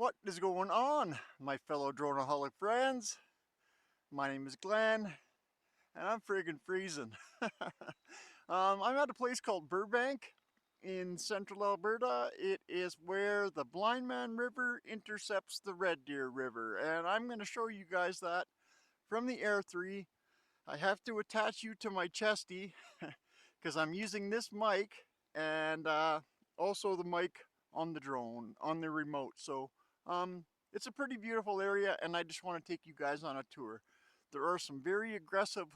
What is going on, my fellow droneaholic friends? My name is Glenn, and I'm friggin' freezing. I'm at a place called Burbank in central Alberta. It is where the Blindman River intercepts the Red Deer River, and I'm going to show you guys that from the Air 3. I have to attach you to my chesty because I'm using this mic and also the mic on the drone, on the remote. So it's a pretty beautiful area, and I just want to take you guys on a tour. There are some very aggressive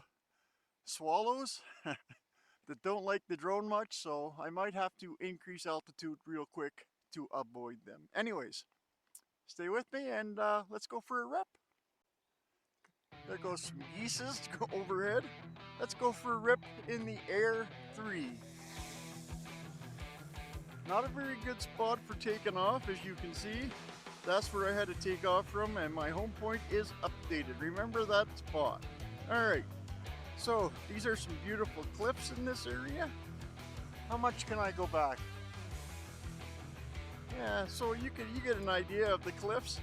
swallows that don't like the drone much, so I might have to increase altitude real quick to avoid them. Anyways, stay with me and let's go for a rep. There goes some geeses to go overhead. Let's go for a rip in the Air 3. Not a very good spot for taking off, as you can see. That's where I had to take off from, and my home point is updated. Remember that spot. Alright, so these are some beautiful cliffs in this area. How much can I go back? Yeah, so you get an idea of the cliffs.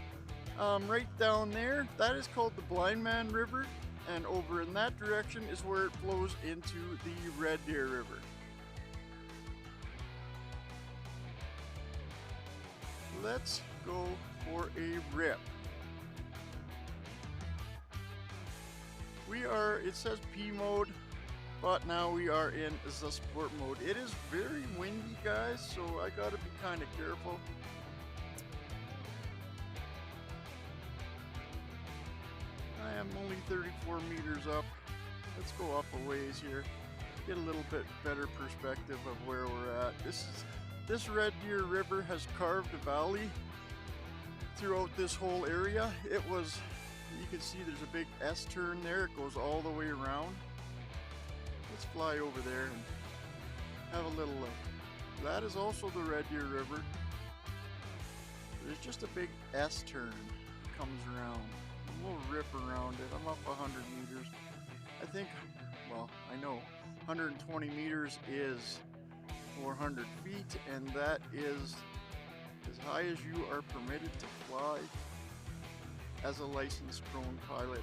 Right down there, that is called the Blindman River, and over in that direction is where it flows into the Red Deer River. Let's go for a rip. It says P mode, but now we are in the sport mode. It is very windy, guys, so I gotta be kind of careful. I am only 34 meters up. Let's go up a ways here. Get a little bit better perspective of where we're at. This Red Deer River has carved a valley throughout this whole area. You can see there's a big S turn there. It goes all the way around. Let's fly over there and have a little look. That is also the Red Deer River. There's just a big S turn that comes around. A little rip around it. I'm up 100 meters. I think, well, I know 120 meters is 400 feet, and that is as high as you are permitted to fly as a licensed drone pilot.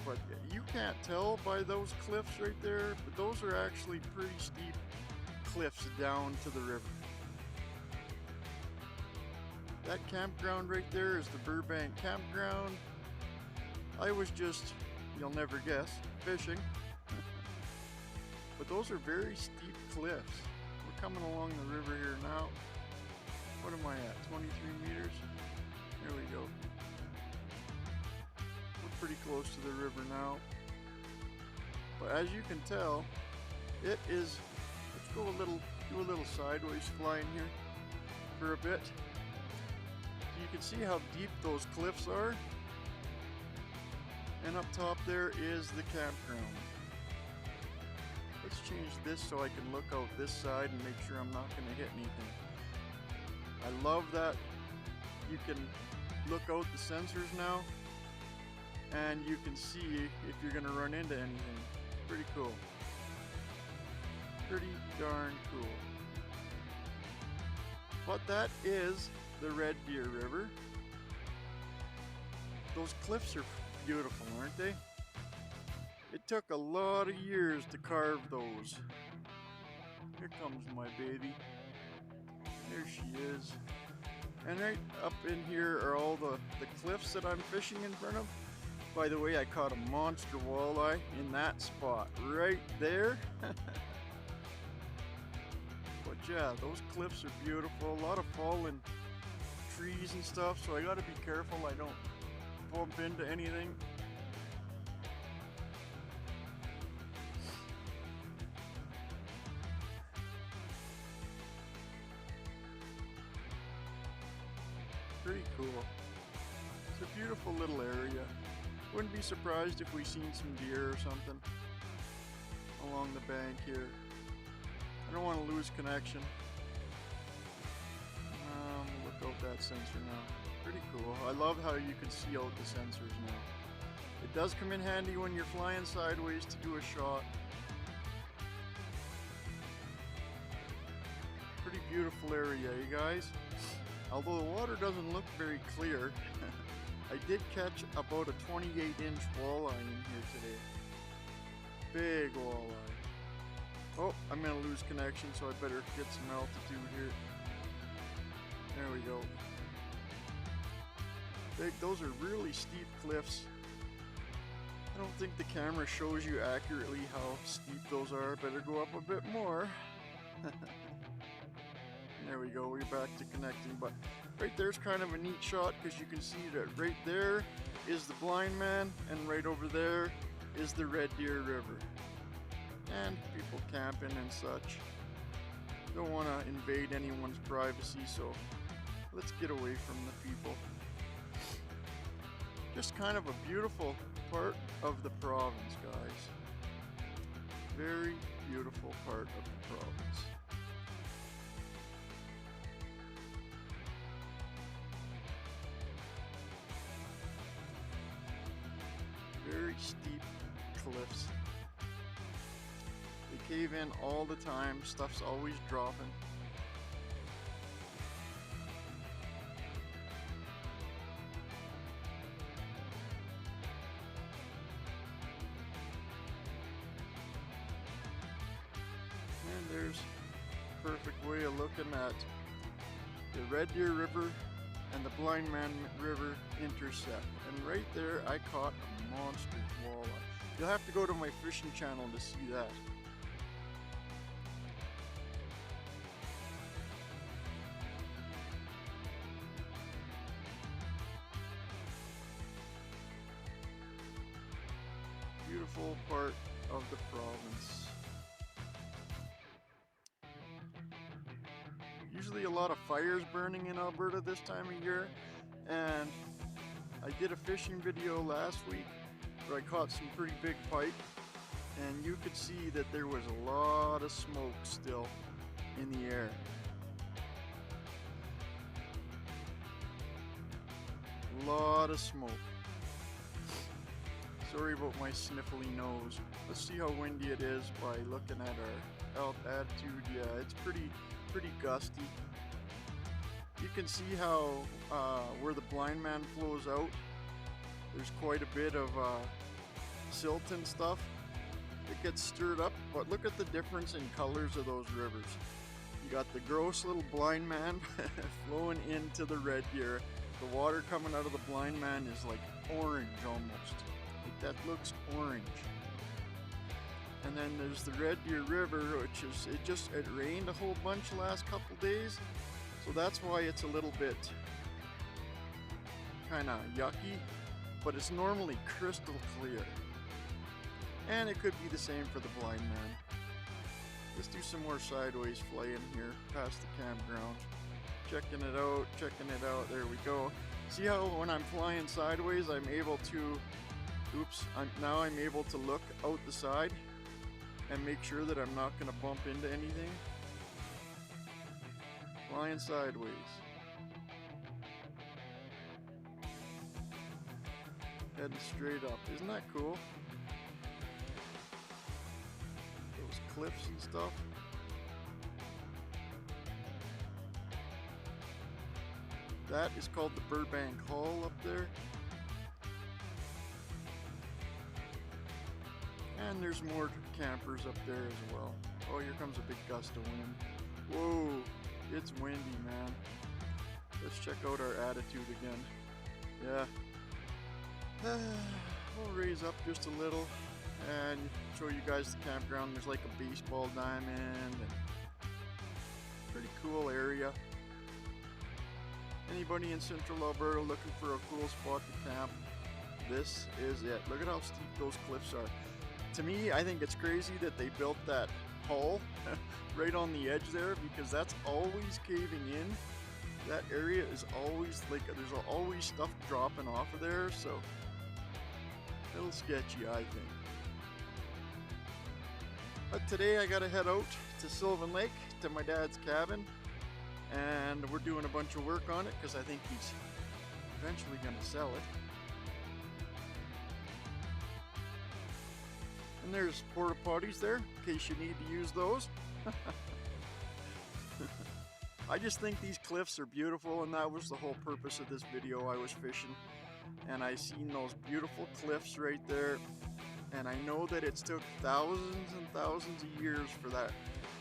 But you can't tell by those cliffs right there, but those are actually pretty steep cliffs down to the river. That campground right there is the Burbank campground. I was just, you'll never guess, fishing. But those are very steep cliffs. We're coming along the river here now. What am I at? 23 meters? There we go. We're pretty close to the river now. But as you can tell, it is, let's go do a little sideways flying here for a bit. You can see how deep those cliffs are. And up top there is the campground. Let's change this so I can look out this side and make sure I'm not going to hit anything. I love that you can look out the sensors now and you can see if you're going to run into anything. Pretty cool. Pretty darn cool. But that is the Red Deer River. Those cliffs are beautiful, aren't they? It took a lot of years to carve those. Here comes my baby. There she is. And right up in here are all the cliffs that I'm fishing in front of. By the way, I caught a monster walleye in that spot right there. But yeah, those cliffs are beautiful. A lot of fallen trees and stuff, so I gotta be careful I don't bump into anything. Pretty cool. It's a beautiful little area. Wouldn't be surprised if we seen some deer or something along the bank here. I don't want to lose connection. Look out that sensor now. Pretty cool. I love how you can see out the sensors now. It does come in handy when you're flying sideways to do a shot. Pretty beautiful area, you guys. Although the water doesn't look very clear, I did catch about a 28-inch walleye in here today. Big walleye. Oh, I'm gonna lose connection, so I better get some altitude here. There we go. Those are really steep cliffs. I don't think the camera shows you accurately how steep those are. Better go up a bit more. There we go, we're back to connecting. But right there's kind of a neat shot because you can see that right there is the Blindman and right over there is the Red Deer River. And people camping and such. Don't want to invade anyone's privacy, so let's get away from the people. Just kind of a beautiful part of the province, guys. Very beautiful part of the province. Very steep cliffs. They cave in all the time, stuff's always dropping. And there's a perfect way of looking at the Red Deer River and the Blindman River intersect. And right there I caught a monster walleye. You'll have to go to my fishing channel to see that. Beautiful part of the province. Usually a lot of fires burning in Alberta this time of year, and I did a fishing video last week where I caught some pretty big pike, and you could see that there was a lot of smoke still in the air. A lot of smoke. Sorry about my sniffly nose. Let's see how windy it is by looking at our altitude. Yeah, it's pretty gusty. You can see how where the Blindman flows out, there's quite a bit of silt and stuff. It gets stirred up, but look at the difference in colors of those rivers. You got the gross little Blindman flowing into the Red Deer. The water coming out of the Blindman is like orange almost. That looks orange. And then there's the Red Deer River, which is, it rained a whole bunch the last couple days, so that's why it's a little bit kind of yucky, but it's normally crystal clear. And it could be the same for the Blindman. Let's do some more sideways flying here past the campground. Checking it out, there we go. See how when I'm flying sideways I'm able to now I'm able to look out the side and make sure that I'm not going to bump into anything. Flying sideways. Heading straight up. Isn't that cool? Those cliffs and stuff. That is called the Burbank Hall up there. And there's more campers up there as well. Oh, here comes a big gust of wind. Whoa, it's windy, man. Let's check out our attitude again. Yeah. We'll raise up just a little and show you guys the campground. There's like a baseball diamond and pretty cool area. Anybody in Central Alberta looking for a cool spot to camp, this is it. Look at how steep those cliffs are. To me, I think it's crazy that they built that hole right on the edge there, because that's always caving in. That area is always like, there's always stuff dropping off of there, so a little sketchy, I think. But today I gotta head out to Sylvan Lake to my dad's cabin, and we're doing a bunch of work on it because I think he's eventually gonna sell it. And there's porta potties there in case you need to use those. I just think these cliffs are beautiful, and that was the whole purpose of this video. I was fishing and I seen those beautiful cliffs right there, and I know that it's took thousands and thousands of years for that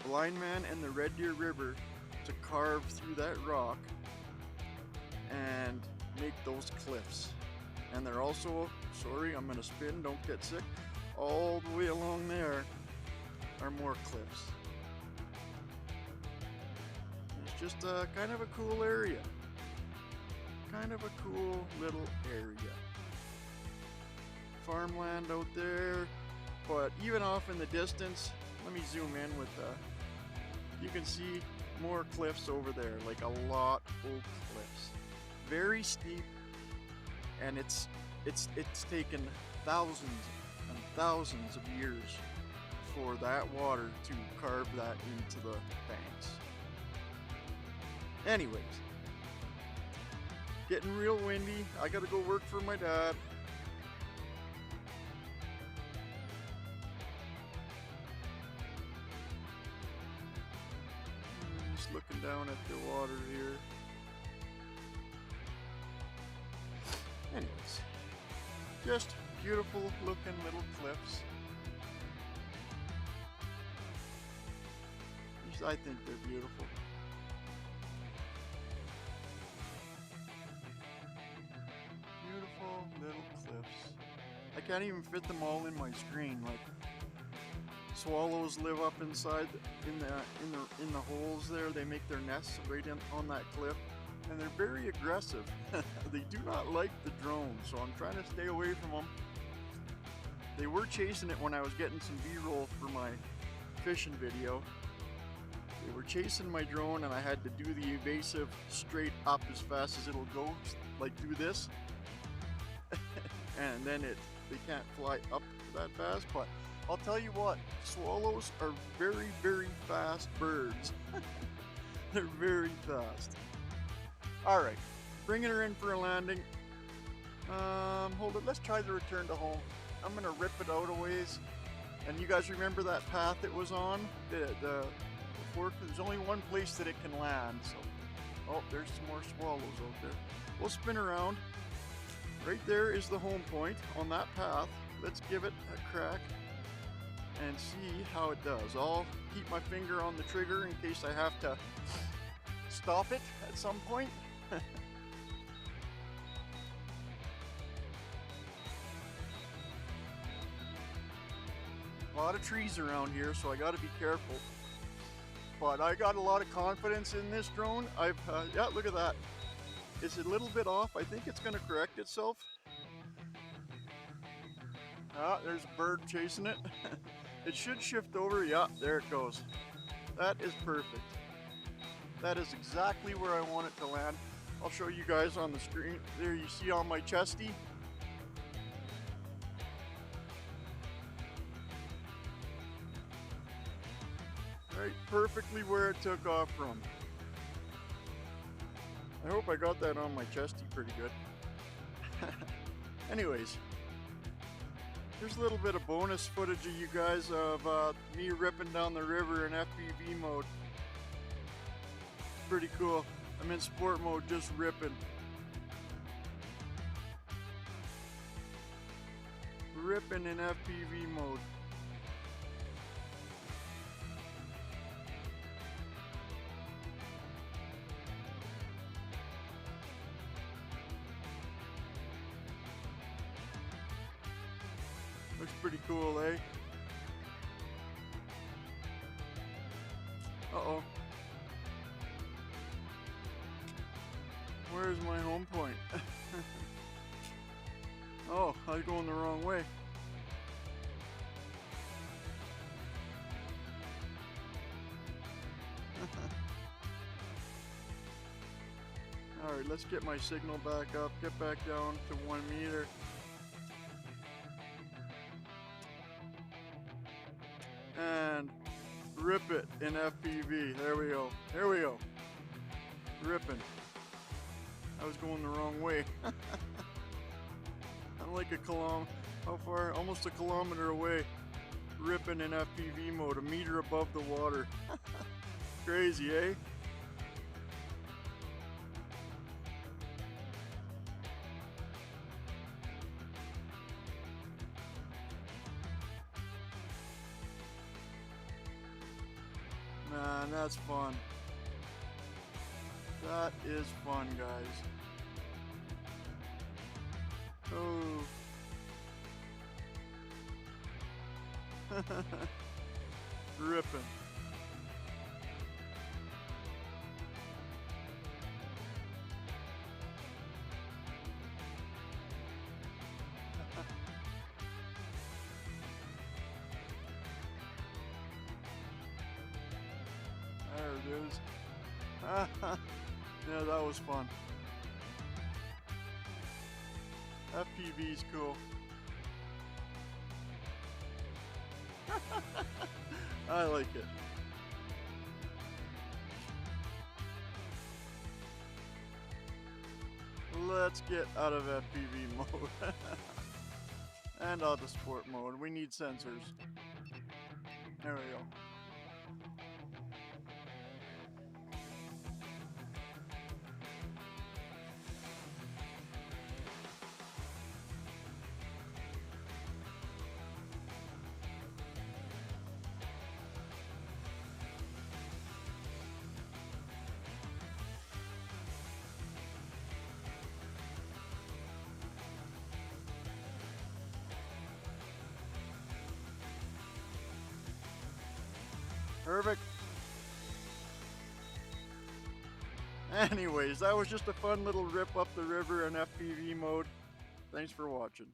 Blindman and the Red Deer River to carve through that rock and make those cliffs. And they're also, sorry, I'm gonna spin, don't get sick, all the way along there are more cliffs. It's just a kind of a cool area. Kind of a cool little area. Farmland out there, but even off in the distance, let me zoom in with you can see more cliffs over there, like a lot of cliffs. Very steep, and it's taken thousands and thousands of years for that water to carve that into the banks. Anyways, getting real windy. I gotta go work for my dad. Just looking down at the water here. Anyways, just beautiful looking little cliffs. I think they're beautiful. Beautiful little cliffs. I can't even fit them all in my screen. Like, swallows live up inside in the holes there. They make their nests right on that cliff, and they're very aggressive. They do not like the drone, so I'm trying to stay away from them. They were chasing it when I was getting some B-roll for my fishing video. They were chasing my drone, and I had to do the evasive straight up as fast as it'll go, like do this. And then they can't fly up that fast, but I'll tell you what, swallows are very, very fast birds. They're very fast. All right, bringing her in for a landing. Hold it, let's try the return to home. I'm gonna rip it out a ways. And you guys remember that path it was on? The fork, there's only one place that it can land, so. Oh, there's some more swallows out there. We'll spin around. Right there is the home point on that path. Let's give it a crack and see how it does. I'll keep my finger on the trigger in case I have to stop it at some point. A lot of trees around here, so I got to be careful. But I got a lot of confidence in this drone. Yeah, look at that. It's a little bit off. I think it's going to correct itself. Ah, there's a bird chasing it. It should shift over. Yeah, there it goes. That is perfect. That is exactly where I want it to land. I'll show you guys on the screen. There you see on my chesty. Right perfectly where it took off from. I hope I got that on my chesty pretty good. Anyways, here's a little bit of bonus footage of you guys of me ripping down the river in FPV mode. Pretty cool. I'm in sport mode, just ripping. Ripping in FPV mode. Looks pretty cool, eh? Uh-oh. Where's my home point? Oh, I was going the wrong way. Alright, let's get my signal back up, get back down to 1 meter. And rip it in FPV. There we go. There we go. Ripping. I was going the wrong way. I'm like a kilometer. How far? Almost a kilometer away. Ripping in FPV mode, 1 meter above the water. Crazy, eh? Man, that's fun. That is fun, guys. Oh. Ripping. There it is. Yeah, that was fun. FPV's cool. I like it. Let's get out of FPV mode and out of sport mode. We need sensors. There we go. Perfect. Anyways, that was just a fun little rip up the river in FPV mode. Thanks for watching.